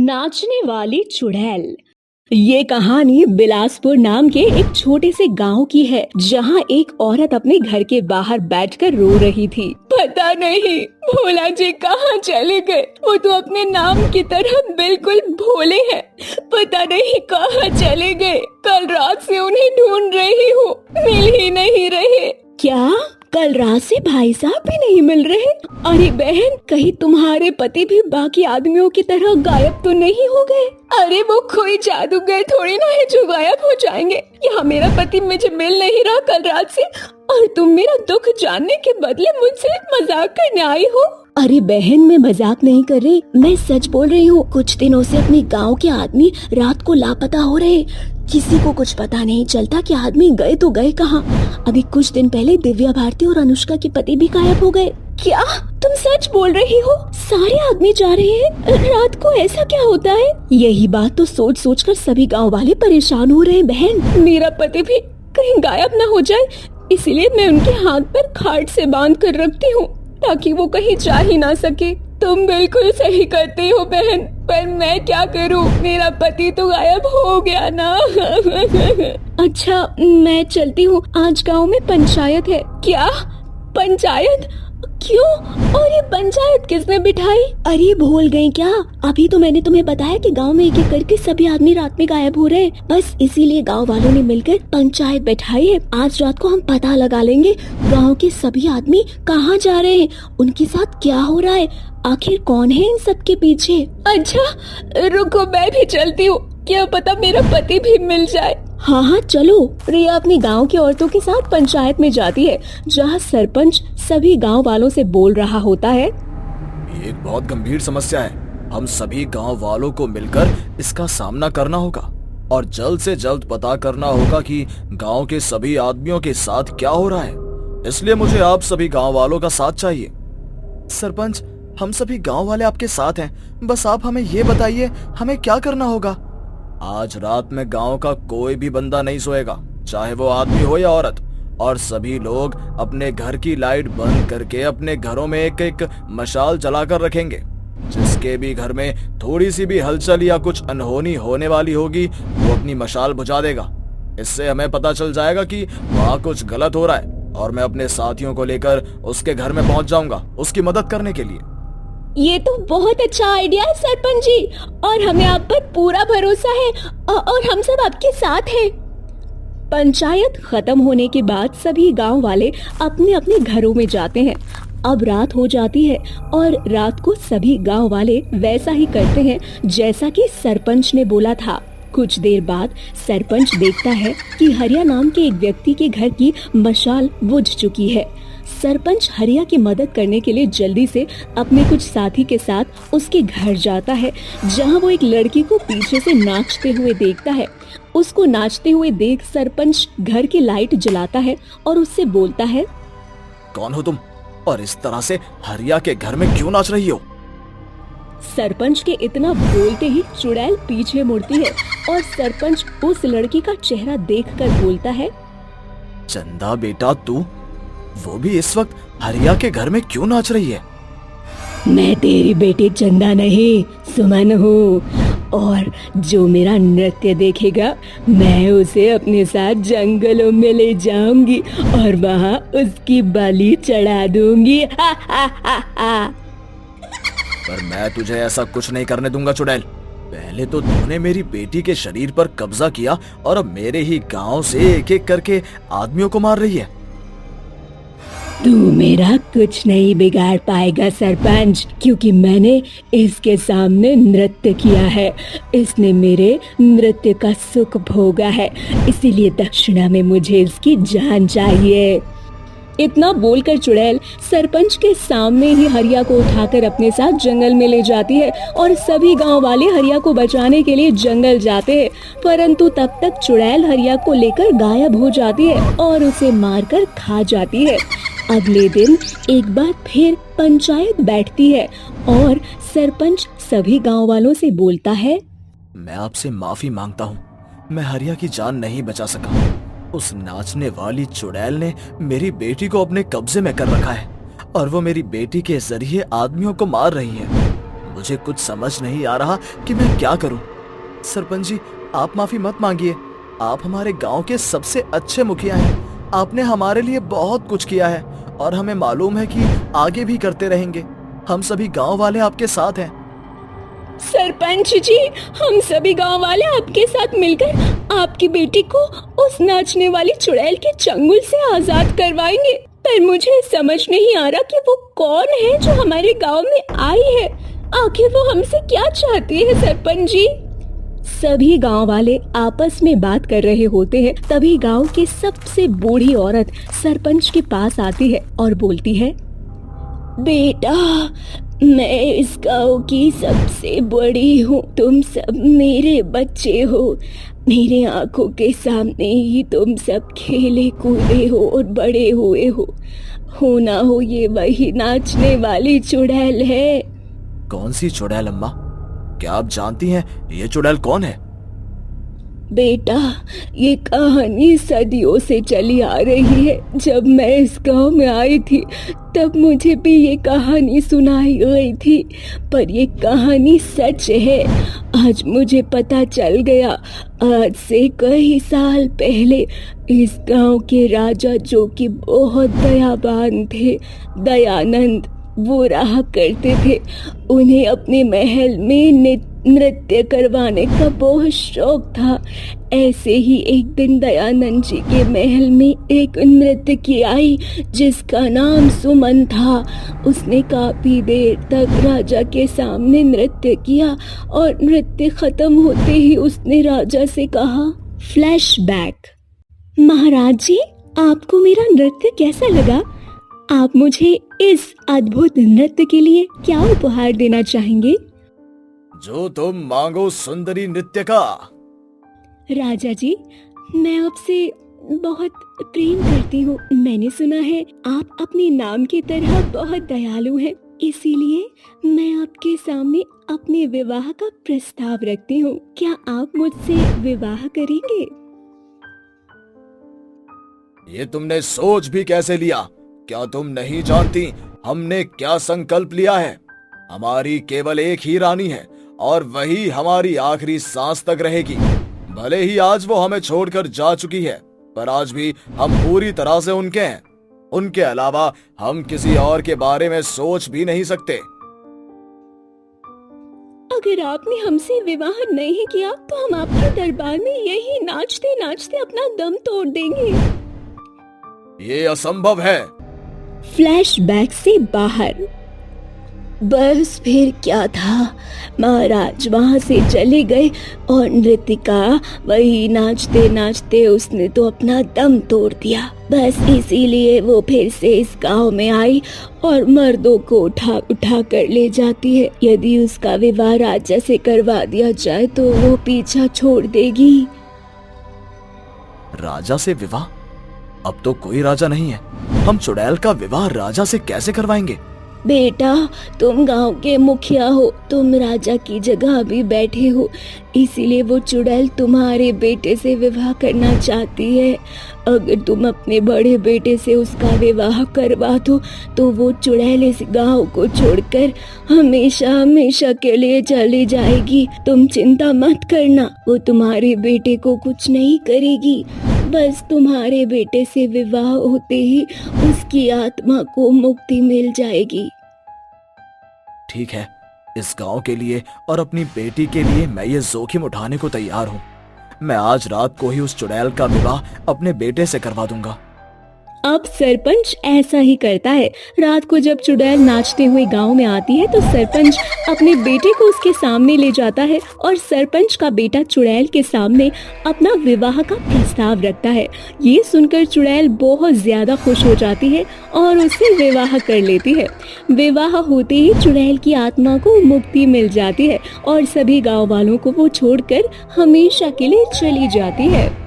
नाचने वाली चुड़ैल। ये कहानी बिलासपुर नाम के एक छोटे से गांव की है, जहां एक औरत अपने घर के बाहर बैठकर रो रही थी। पता नहीं भोला जी कहाँ चले गए। वो तो अपने नाम की तरह बिल्कुल भोले हैं। पता नहीं कहाँ चले गए। कल रात से उन्हें ढूंढ रही हूँ, मिल ही नहीं रहे। क्या कल रात से भाई साहब भी नहीं मिल रहे? अरे बहन, कहीं तुम्हारे पति भी बाकी आदमियों की तरह गायब तो नहीं हो गए? अरे वो कोई जादूगर थोड़ी ना है जो गायब हो जाएंगे। यहाँ मेरा पति मुझे मिल नहीं रहा कल रात से, और तुम मेरा दुख जानने के बदले मुझसे मजाक करने आई हो। अरे बहन, मैं मजाक नहीं कर रही, मैं सच बोल रही हूँ। कुछ दिनों से अपने गांव के आदमी रात को लापता हो रहे। किसी को कुछ पता नहीं चलता कि आदमी गए तो गए कहाँ। अभी कुछ दिन पहले दिव्या भारती और अनुष्का के पति भी गायब हो गए। क्या तुम सच बोल रही हो? सारे आदमी जा रहे हैं रात को, ऐसा क्या होता है? यही बात तो सोच सोच कर सभी गाँव वाले परेशान हो रहे हैं बहन। मेरा पति भी कहीं गायब न हो जाए, इसीलिए मैं उनके हाथ पर खाट से बांध कर रखती हूँ ताकि वो कहीं जा ही ना सके। तुम बिल्कुल सही करती हो बहन, पर मैं क्या करूं? मेरा पति तो गायब हो गया ना। अच्छा, मैं चलती हूँ, आज गांव में पंचायत है। क्या पंचायत? क्यों? और ये पंचायत किसने बिठाई? अरे भूल गई क्या? अभी तो मैंने तुम्हें बताया कि गांव में एक एक करके सभी आदमी रात में गायब हो रहे हैं। बस इसीलिए गांव वालों ने मिलकर पंचायत बैठाई है। आज रात को हम पता लगा लेंगे गांव के सभी आदमी कहाँ जा रहे हैं, उनके साथ क्या हो रहा है, आखिर कौन है इन सब के पीछे। अच्छा रुको, मैं भी चलती हूँ, क्या पता मेरा पति भी मिल जाए। हाँ हाँ चलो। प्रिया अपनी गांव की औरतों के साथ पंचायत में जाती है, जहाँ सरपंच सभी गांव वालों से बोल रहा होता है। ये एक बहुत गंभीर समस्या है। हम सभी गांव वालों को मिलकर इसका सामना करना होगा और जल्द से जल्द पता करना होगा कि गांव के सभी आदमियों के साथ क्या हो रहा है। इसलिए मुझे आप सभी गांव वालों का साथ चाहिए। सरपंच, हम सभी गांव वाले आपके साथ हैं, बस आप हमें ये बताइए हमें क्या करना होगा। आज रात में गांव का कोई भी बंदा नहीं सोएगा, चाहे वो आदमी हो या औरत, और सभी लोग अपने घर की लाइट बंद करके अपने घरों में एक एक मशाल जलाकर रखेंगे। जिसके भी घर में थोड़ी सी भी हलचल या कुछ अनहोनी होने वाली होगी, वो अपनी मशाल बुझा देगा। इससे हमें पता चल जाएगा कि वहाँ कुछ गलत हो रहा है, और मैं अपने साथियों को लेकर उसके घर में पहुंच जाऊंगा उसकी मदद करने के लिए। ये तो बहुत अच्छा आइडिया है सरपंच जी, और हमें आप पर पूरा भरोसा है, और हम सब आपके साथ हैं। पंचायत खत्म होने के बाद सभी गांव वाले अपने अपने घरों में जाते हैं। अब रात हो जाती है और रात को सभी गांव वाले वैसा ही करते हैं जैसा कि सरपंच ने बोला था। कुछ देर बाद सरपंच देखता है कि हरिया नाम के एक व्यक्ति के घर की मशाल बुझ चुकी है। सरपंच हरिया की मदद करने के लिए जल्दी से अपने कुछ साथी के साथ उसके घर जाता है, जहां वो एक लड़की को पीछे से नाचते हुए देखता है। उसको नाचते हुए देख सरपंच घर की लाइट जलाता है और उससे बोलता है, कौन हो तुम और इस तरह से हरिया के घर में क्यों नाच रही हो? सरपंच के इतना बोलते ही चुड़ैल पीछे मुड़ती है और सरपंच उस लड़की का चेहरा देखकर बोलता है, चंदा बेटा, तू वो भी इस वक्त हरिया के घर में क्यों नाच रही है? मैं तेरी बेटी चंदा नहीं, सुमन हूँ, और जो मेरा नृत्य देखेगा मैं उसे अपने साथ जंगलों में ले जाऊंगी और वहाँ उसकी बलि चढ़ा दूंगी। हा हा हा हा। पर मैं तुझे ऐसा कुछ नहीं करने दूंगा चुड़ैल। पहले तो तूने मेरी बेटी के शरीर पर कब्जा किया और अब मेरे ही गांव से एक एक करके आदमियों को मार रही है। तू मेरा कुछ नहीं बिगाड़ पाएगा सरपंच, क्योंकि मैंने इसके सामने नृत्य किया है। इसने मेरे नृत्य का सुख भोगा है, इसीलिए दक्षिणा में मुझे इसकी जान चाहिए। इतना बोलकर चुड़ैल सरपंच के सामने ही हरिया को उठाकर अपने साथ जंगल में ले जाती है और सभी गांव वाले हरिया को बचाने के लिए जंगल जाते हैं। परंतु तब तक चुड़ैल हरिया को लेकर गायब हो जाती है और उसे मारकर खा जाती है। अगले दिन एक बार फिर पंचायत बैठती है और सरपंच सभी गांव वालों से बोलता है, मैं आपसे माफी मांगता हूँ, मैं हरिया की जान नहीं बचा सका। उस नाचने वाली चुड़ैल ने मेरी बेटी को अपने कब्जे में कर रखा है और वो मेरी बेटी के जरिए आदमियों को मार रही है। मुझे कुछ समझ नहीं आ रहा कि मैं क्या करूं। सरपंच जी, आप माफी मत मांगिए। आप हमारे गांव के सबसे अच्छे मुखिया हैं। आपने हमारे लिए बहुत कुछ किया है और हमें मालूम है कि आगे भी करते रहेंगे। हम सभी गांव वाले आपके साथ हैं। सरपंच जी, हम सभी गांव वाले आपके साथ मिलकर आपकी बेटी को उस नाचने वाली चुड़ैल के चंगुल से आजाद करवाएंगे। पर मुझे समझ नहीं आ रहा कि वो कौन है जो हमारे गांव में आई है। आखिर वो हमसे क्या चाहती है सरपंच जी? सभी गांव वाले आपस में बात कर रहे होते हैं। तभी गांव की सबसे बूढ़ी औरत सरपंच के पास आती है और बोलती है, बेटा, मैं इस गांव की सबसे बड़ी हूँ। तुम सब मेरे बच्चे हो। मेरे आंखों के सामने ही तुम सब खेले कूदे हो और बड़े हुए हो ना हो ये वही नाचने वाली चुड़ैल है। कौन सी चुड़ैल अम्मा? क्या आप जानती हैं ये चुड़ैल कौन है? बेटा, ये कहानी सदियों से चली आ रही है। जब मैं इस गांव में आई थी तब मुझे भी ये कहानी सुनाई गई थी, पर ये कहानी सच है। आज मुझे पता चल गया। आज से कई साल पहले इस गांव के राजा, जो कि बहुत दयावान थे, दयानंद, वो रहा करते थे। उन्हें अपने महल में नृत्य करवाने का बहुत शौक था। ऐसे ही एक दिन दयानंद जी के महल में एक नृत्य की आई जिसका नाम सुमन था। उसने काफी देर तक राजा के सामने नृत्य किया और नृत्य खत्म होते ही उसने राजा से कहा। फ्लैशबैक। महाराज जी, आपको मेरा नृत्य कैसा लगा? आप मुझे इस अद्भुत नृत्य के लिए क्या उपहार देना चाहेंगे? जो तुम मांगो सुंदरी नृत्य का। राजा जी, मैं आपसे बहुत प्रेम करती हूँ। मैंने सुना है आप अपने नाम की तरह बहुत दयालु हैं। इसीलिए मैं आपके सामने अपने विवाह का प्रस्ताव रखती हूँ। क्या आप मुझसे विवाह करेंगे? ये तुमने सोच भी कैसे लिया? क्या तुम नहीं जानती हमने क्या संकल्प लिया है? हमारी केवल एक ही रानी है और वही हमारी आखिरी सांस तक रहेगी। भले ही आज वो हमें छोड़कर जा चुकी है, पर आज भी हम पूरी तरह से उनके हैं। उनके अलावा हम किसी और के बारे में सोच भी नहीं सकते। अगर आपने हमसे विवाह नहीं किया तो हम आपके दरबार में यही नाचते नाचते अपना दम तोड़ देंगे। ये असंभव है। फ्लैशबैक से बाहर। बस फिर क्या था, महाराज वहां से चले गए और नृत्यिका वही नाचते नाचते उसने तो अपना दम तोड़ दिया। बस इसीलिए वो फिर से इस गांव में आई और मर्दों को उठा उठा कर ले जाती है। यदि उसका विवाह राजा से करवा दिया जाए तो वो पीछा छोड़ देगी। राजा से विवाह? अब तो कोई राजा नहीं है। हम चुड़ैल का विवाह राजा से कैसे करवाएंगे? बेटा, तुम गांव के मुखिया हो, तुम राजा की जगह भी बैठे हो, इसीलिए वो चुड़ैल तुम्हारे बेटे से विवाह करना चाहती है। अगर तुम अपने बड़े बेटे से उसका विवाह करवा दो तो वो चुड़ैल इस गांव को छोड़कर हमेशा हमेशा के लिए चली जाएगी। तुम चिंता मत करना, वो तुम्हारे बेटे को कुछ नहीं करेगी। बस तुम्हारे बेटे से विवाह होते ही उसकी आत्मा को मुक्ति मिल जाएगी। ठीक है, इस गांव के लिए और अपनी बेटी के लिए मैं ये जोखिम उठाने को तैयार हूँ। मैं आज रात को ही उस चुड़ैल का विवाह अपने बेटे से करवा दूंगा। अब सरपंच ऐसा ही करता है। रात को जब चुड़ैल नाचते हुए गांव में आती है तो सरपंच अपने बेटे को उसके सामने ले जाता है और सरपंच का बेटा चुड़ैल के सामने अपना विवाह का प्रस्ताव रखता है। ये सुनकर चुड़ैल बहुत ज्यादा खुश हो जाती है और उससे विवाह कर लेती है। विवाह होते ही चुड़ैल की आत्मा को मुक्ति मिल जाती है और सभी गाँव वालों को वो छोड़कर हमेशा के लिए चली जाती है।